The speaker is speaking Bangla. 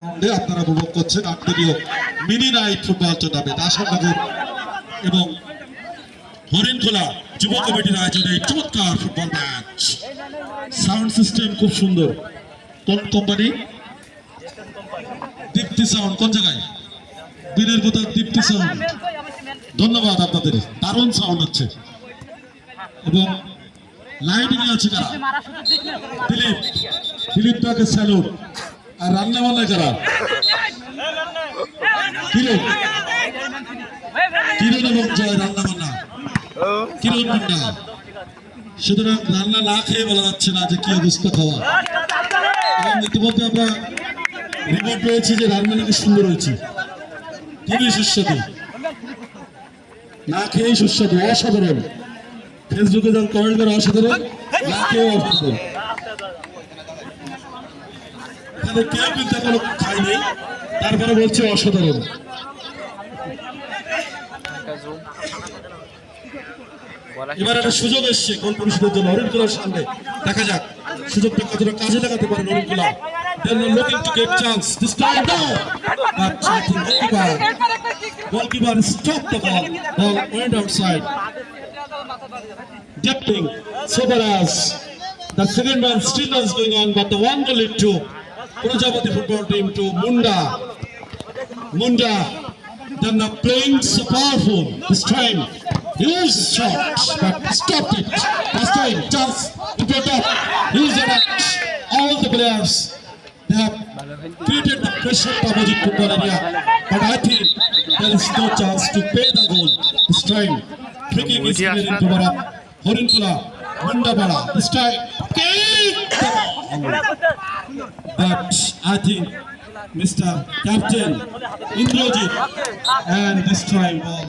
আপনারা উপভোগ করছেন আন্তর্জাতিক mini night football tournament Ashanagar এবং হরিণখোলা যুব কমিটির আয়োজনে চমৎকার ফুটবল ম্যাচ। সাউন্ড সিস্টেম খুব সুন্দর। কোন কোম্পানি? দীপ্তি সাউন্ড। কোন জায়গায়? বীরের কোথাও দীপ্তি সাউন্ড। ধন্যবাদ আপনাদের, দারুণ সাউন্ড হচ্ছে। এবং লাইটিং আছে কারা? দিলীপ দাকে স্যালুট। আর রান্না বান্না কারা? কিরণ এবং জয় রান্না বান্না। কিরণ মুন্ডা। সুতরাং রান্না না খেয়ে বলা যাচ্ছে না যে কি অবস্থা খাওয়া। এবং ইতিমধ্যে আমরা রিপোর্ট পেয়েছি যে রান্না নাকি সুন্দর হয়েছে, খুবই সুস্বাদু, না খেয়েই সুস্বাদু, অসাধারণ। ফেসবুকে যার কমেন্ট করে অসাধারণ, না খেয়ে অসাধারণ। কেউ কিন্তু এখনো খায়নি, তারপরে বলছে অসাধারণ। এবার একটা সুযোগ এসছে গোল পরিশোধের জন্য হরিণখোলার সামনে। দেখা যাক সুযোগটা কতটা কাজে লাগাতে পারে Harinkhola. They're looking to get chance this time now, but I think goalkeeper stopped the ball. Ball went outside. Depthing so far as the second one still is going on, but the one will lead to Prajapati football team to Munda. They're not playing so powerful this time. Huge shot, but stopped it. Last time, chance to get up. Huge attack. All the players, they have created the pressure to opposite football area, but I think there is no chance to pay the goal this time. Free kick is given into Horinkula, Mundabara. This time, kick the ball. But I think Mr. Captain Indrajit, and this time ball.